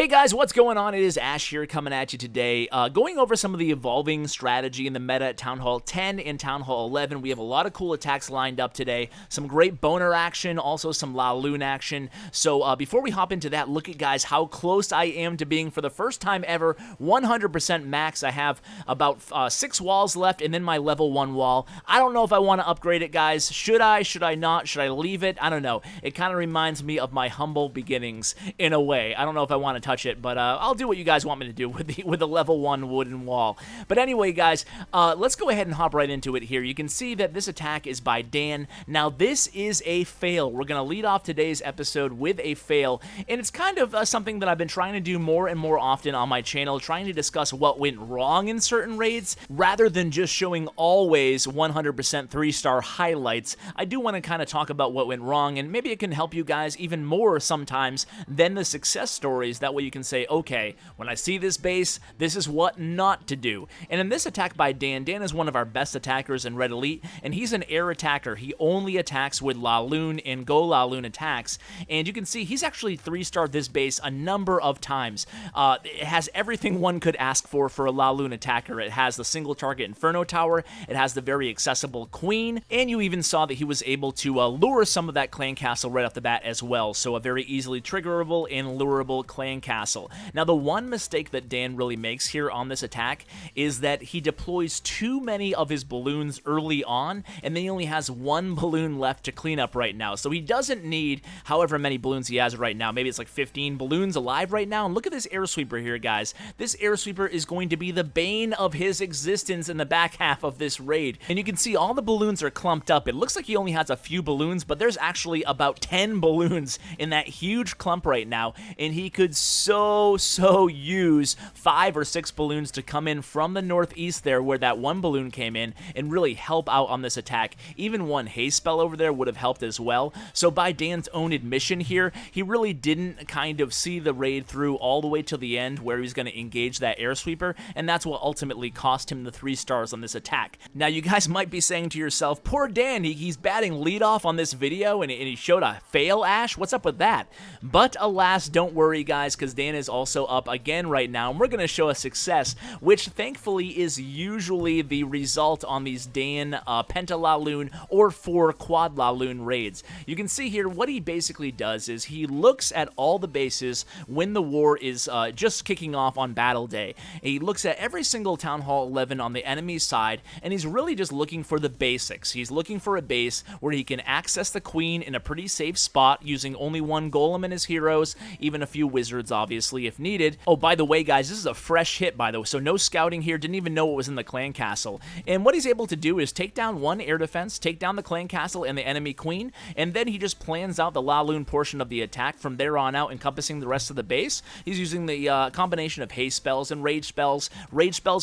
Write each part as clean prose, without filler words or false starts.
Hey guys, what's going on? It is Ash here coming at you today, going over some of the evolving strategy in the meta at Town Hall 10 and Town Hall 11. We have a lot of cool attacks lined up today, some great Bo+Ner action, also some LaLoon action. So before we hop into that, look at guys how close I am to being, for the first time ever, 100% max. I have about 6 walls left and then my level 1 wall. I don't know if I want to upgrade it, guys. Should I? Should I not? Should I leave it? I don't know. It kind of reminds me of my humble beginnings in a way. I don't know if I want to touch it, but I'll do what you guys want me to do with the level 1 wooden wall. But anyway, guys, let's go ahead and hop right into it here. You can see that this attack is by Dan. Now, this is a fail. We're going to lead off today's episode with a fail, and it's kind of something that I've been trying to do more and more often on my channel, trying to discuss what went wrong in certain raids, rather than just showing always 100% 3-star highlights. I do want to kind of talk about what went wrong, and maybe it can help you guys even more sometimes than the success stories. That way you can say, okay, when I see this base, this is what not to do. And in this attack by Dan, Dan is one of our best attackers in Red Elite, and he's an air attacker. He only attacks with LaLoon and Go LaLoon attacks, and you can see he's actually 3-starred this base a number of times. It has everything one could ask for a LaLoon attacker. It has the single target Inferno Tower, it has the very accessible Queen, and you even saw that he was able to lure some of that clan castle right off the bat as well, so a very easily triggerable and lureable clan castle. Now, the one mistake that Dan really makes here on this attack is that he deploys too many of his balloons early on, and then he only has 1 balloon left to clean up right now. So he doesn't need however many balloons he has right now. Maybe it's like 15 balloons alive right now. And look at this air sweeper here, guys. This air sweeper is going to be the bane of his existence in the back half of this raid. And you can see all the balloons are clumped up. It looks like he only has a few balloons, but there's actually about 10 balloons in that huge clump right now, and he could so use 5 or 6 balloons to come in from the northeast there where that 1 balloon came in and really help out on this attack. Even 1 haze spell over there would have helped as well. So by Dan's own admission here, he really didn't kind of see the raid through all the way to the end where he's going to engage that air sweeper, and that's what ultimately cost him the 3 stars on this attack. Now, you guys might be saying to yourself, poor Dan, he's batting lead off on this video and he showed a fail, Ash? What's up with that? But alas, don't worry, guys, because Dan is also up again right now, and we're going to show a success, which thankfully is usually the result on these Dan Penta LaLoon or 4 Quad LaLoon raids. You can see here what he basically does is he looks at all the bases when the war is just kicking off on battle day. He looks at every single Town Hall 11 on the enemy side, and he's really just looking for the basics. He's looking for a base where he can access the Queen in a pretty safe spot using only 1 golem in his heroes, even a few wizards obviously if needed. Oh, by the way, guys, this is a fresh hit, by the way, so no scouting here, didn't even know what was in the clan castle. And what he's able to do is take down 1 air defense, take down the clan castle and the enemy queen, and then he just plans out the LaLoon portion of the attack from there on out, encompassing the rest of the base. He's using the combination of haste spells and rage spells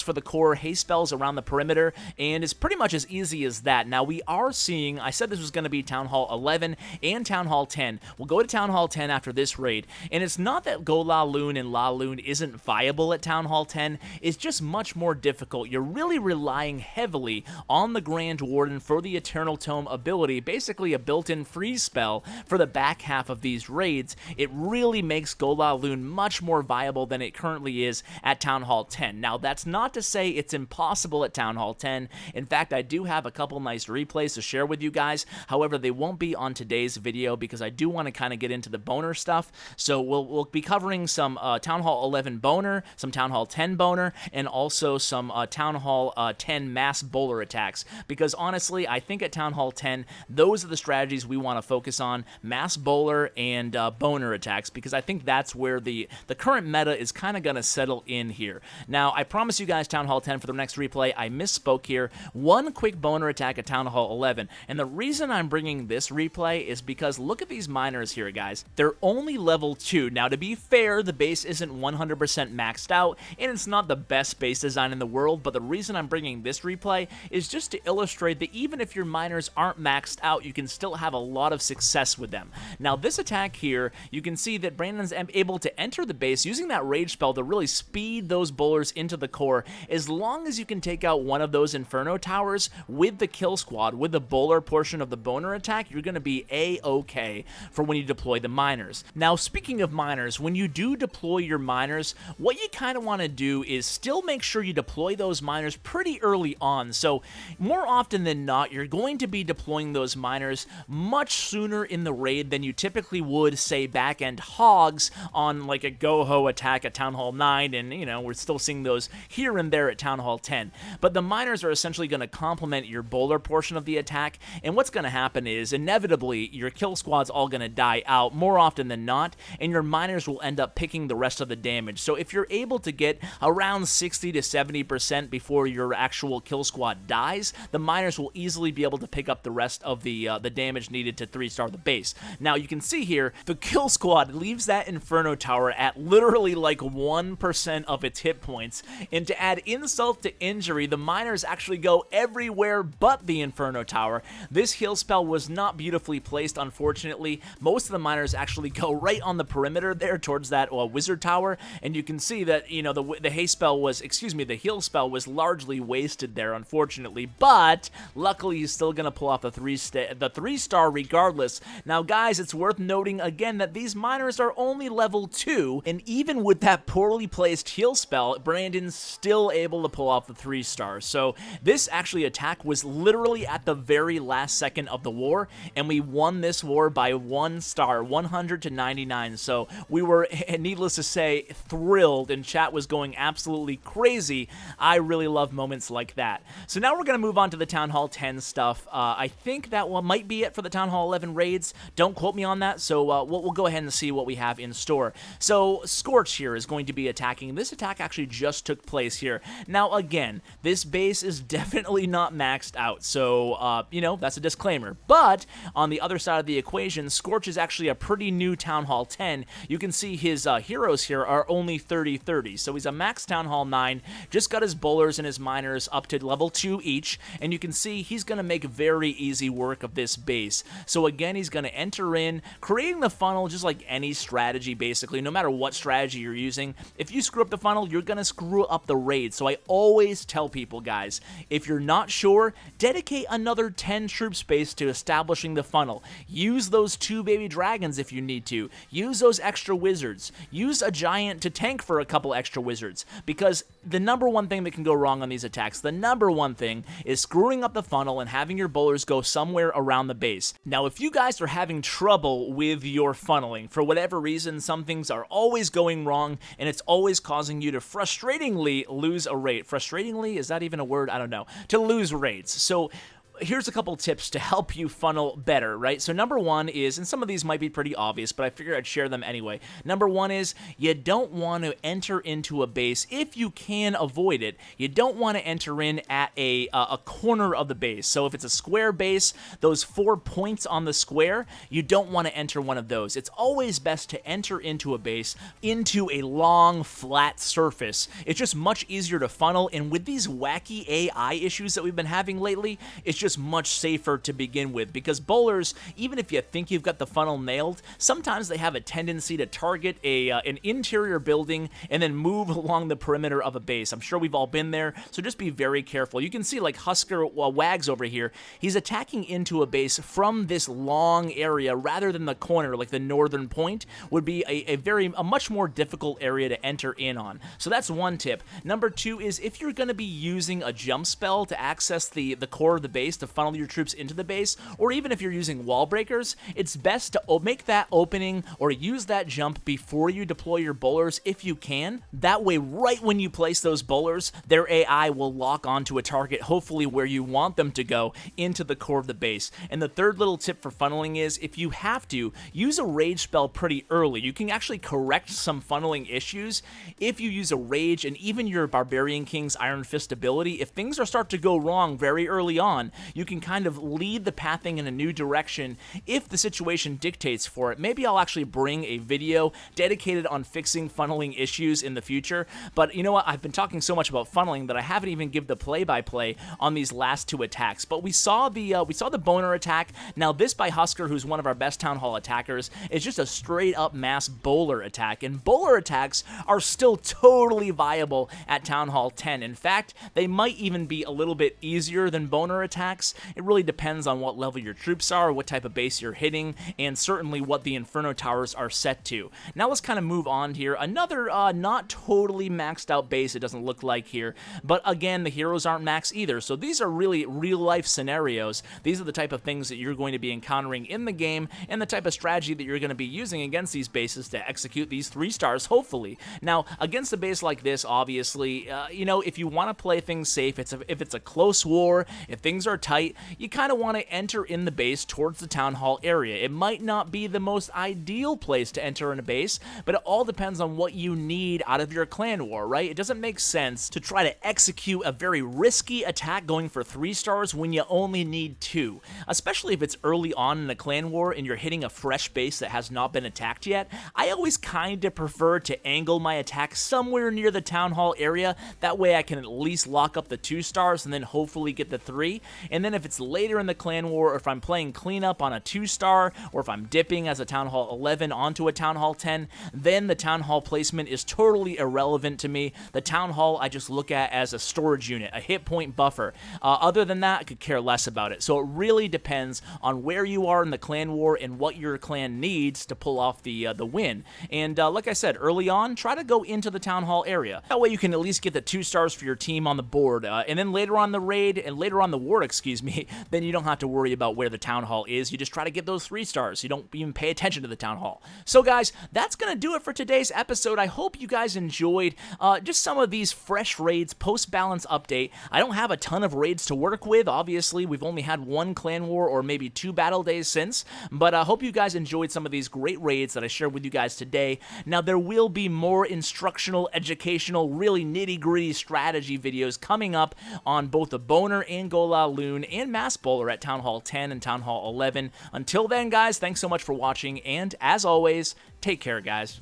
for the core, haste spells around the perimeter, and it's pretty much as easy as that. Now, we are seeing, I said this was going to be Town Hall 11 and Town Hall 10. We'll go to Town Hall 10 after this raid, and it's not that Go LaLoon and LaLoon isn't viable at Town Hall 10, it's just much more difficult. You're really relying heavily on the Grand Warden for the Eternal Tome ability, basically a built-in freeze spell for the back half of these raids. It really makes Go LaLoon much more viable than it currently is at Town Hall 10. Now, that's not to say it's impossible at Town Hall 10. In fact, I do have a couple nice replays to share with you guys. However, they won't be on today's video because I do want to kind of get into the Bo+Ner stuff. So we'll be covering some Town Hall 11 Bo+Ner, some Town Hall 10 Bo+Ner, and also some Town Hall 10 mass bowler attacks. Because honestly, I think at Town Hall 10, those are the strategies we want to focus on, mass bowler and Bo+Ner attacks, because I think that's where the current meta is kind of going to settle in here. Now, I promise you guys Town Hall 10 for the next replay. I misspoke here. 1 quick Bo+Ner attack at Town Hall 11, and the reason I'm bringing this replay is because look at these miners here, guys. They're only level 2. Now, to be fair, the base isn't 100% maxed out, and it's not the best base design in the world, but the reason I'm bringing this replay is just to illustrate that even if your miners aren't maxed out, you can still have a lot of success with them. Now, this attack here, you can see that Brandon's able to enter the base using that rage spell to really speed those bowlers into the core. As long as you can take out 1 of those Inferno Towers with the kill squad, with the bowler portion of the Bo+Ner attack, you're going to be A-okay for when you deploy the miners. Now, speaking of miners, when you do deploy your miners, what you kind of want to do is still make sure you deploy those miners pretty early on. So more often than not, you're going to be deploying those miners much sooner in the raid than you typically would, say, back-end hogs on like a Go-Ho attack at Town Hall 9, and, you know, we're still seeing those here and there at Town Hall 10. But the miners are essentially going to complement your bowler portion of the attack, and what's going to happen is, inevitably, your kill squad's all going to die out more often than not, and your miners will end up picking the rest of the damage. So if you're able to get around 60 to 70% before your actual kill squad dies, the miners will easily be able to pick up the rest of the damage needed to 3-star the base. Now you can see here, the kill squad leaves that Inferno Tower at literally like 1% of its hit points, and to add insult to injury, the miners actually go everywhere but the Inferno Tower. This heal spell was not beautifully placed, unfortunately. Most of the miners actually go right on the perimeter there towards that wizard tower, and you can see that, you know, the heal spell was largely wasted there, unfortunately, but luckily he's still gonna pull off the 3-star regardless. Now guys, it's worth noting again that these miners are only level 2, and even with that poorly placed heal spell, Brandon's still able to pull off the 3-star. So this actually attack was literally at the very last second of the war, and we won this war by 1 star, 100 to 99. So we were, needless to say, thrilled, and chat was going absolutely crazy. I really love moments like that. So now we're going to move on to the Town Hall 10 stuff. I think that one might be it for the Town Hall 11 raids. Don't quote me on that, so we'll go ahead and see what we have in store. So Scorch here is going to be attacking. This attack actually just took place here. Now again, this base is definitely not maxed out, so you know, that's a disclaimer. But on the other side of the equation, Scorch is actually a pretty new Town Hall 10. You can see his heroes here are only 30-30, so he's a max Town Hall 9, just got his bowlers and his miners up to level 2 each, and you can see he's going to make very easy work of this base. So again, he's going to enter in, creating the funnel just like any strategy basically, no matter what strategy you're using. If you screw up the funnel, you're going to screw up the raid. So I always tell people, guys, if you're not sure, dedicate another 10 troop space to establishing the funnel. Use those 2 baby dragons if you need to. Use those extra wizards. Use a giant to tank for a couple extra wizards, because the number one thing that can go wrong on these attacks, the number one thing, is screwing up the funnel and having your bowlers go somewhere around the base. Now, if you guys are having trouble with your funneling, for whatever reason, some things are always going wrong, and it's always causing you to frustratingly lose a raid. Frustratingly? Is that even a word? I don't know. To lose raids. So here's a couple tips to help you funnel better, right? So number one is, and some of these might be pretty obvious, but I figured I'd share them anyway. Number one is, you don't want to enter into a base, if you can avoid it, you don't want to enter in at a corner of the base. So if it's a square base, those 4 points on the square, you don't want to enter one of those. It's always best to enter into a base, into a long, flat surface. It's just much easier to funnel, and with these wacky AI issues that we've been having lately, it's just much safer to begin with, because bowlers, even if you think you've got the funnel nailed, sometimes they have a tendency to target an interior building and then move along the perimeter of a base. I'm sure we've all been there, so just be very careful. You can see like Husker Wags over here, he's attacking into a base from this long area rather than the corner, like the northern point would be a much more difficult area to enter in on. So that's one tip. Number two is, if you're going to be using a jump spell to access the core of the base, to funnel your troops into the base, or even if you're using wall breakers, it's best to make that opening or use that jump before you deploy your bowlers if you can. That way, right when you place those bowlers, their AI will lock onto a target, hopefully where you want them to go, into the core of the base. And the third little tip for funneling is, if you have to, use a rage spell pretty early. You can actually correct some funneling issues if you use a rage, and even your Barbarian King's Iron Fist ability. If things start to go wrong very early on, you can kind of lead the pathing in a new direction if the situation dictates for it. Maybe I'll actually bring a video dedicated on fixing funneling issues in the future, but you know what, I've been talking so much about funneling that I haven't even given the play-by-play on these last 2 attacks. But we saw the Bo+Ner attack. Now this by Husker, who's one of our best Town Hall attackers, is just a straight up mass bowler attack, and bowler attacks are still totally viable at Town Hall 10. In fact, they might even be a little bit easier than Bo+Ner attacks, max. It really depends on what level your troops are, what type of base you're hitting, and certainly what the Inferno Towers are set to. Now let's kind of move on here. Another not totally maxed out base, it doesn't look like here, but again, the heroes aren't max either, so these are really real-life scenarios. These are the type of things that you're going to be encountering in the game, and the type of strategy that you're going to be using against these bases to execute these 3 stars, hopefully. Now, against a base like this, obviously, you know, if you want to play things safe, if it's a close war, if things are tight, you kind of want to enter in the base towards the town hall area. It might not be the most ideal place to enter in a base, but it all depends on what you need out of your clan war, right? It doesn't make sense to try to execute a very risky attack going for 3 stars when you only need 2, especially if it's early on in a clan war and you're hitting a fresh base that has not been attacked yet. I always kind of prefer to angle my attack somewhere near the town hall area. That way I can at least lock up the 2 stars and then hopefully get the 3. And then if it's later in the clan war, or if I'm playing cleanup on a 2 star, or if I'm dipping as a town hall 11 onto a town hall 10, then the town hall placement is totally irrelevant to me. The town hall I just look at as a storage unit, a hit point buffer. Other than that, I could care less about it. So it really depends on where you are in the clan war and what your clan needs to pull off the win. And like I said, early on, try to go into the town hall area. That way you can at least get the 2 stars for your team on the board. And then later on the raid, and later on the war, excuse me, then you don't have to worry about where the town hall is. You just try to get those 3 stars. You don't even pay attention to the town hall. So guys, that's going to do it for today's episode. I hope you guys enjoyed just some of these fresh raids, post-balance update. I don't have a ton of raids to work with. Obviously, we've only had 1 clan war or maybe 2 battle days since, but I hope you guys enjoyed some of these great raids that I shared with you guys today. Now, there will be more instructional, educational, really nitty-gritty strategy videos coming up on both the Bo+Ner and LaLoon and Mass Bowler at Town Hall 10 and Town Hall 11. Until then, guys, thanks so much for watching, and as always, take care, guys.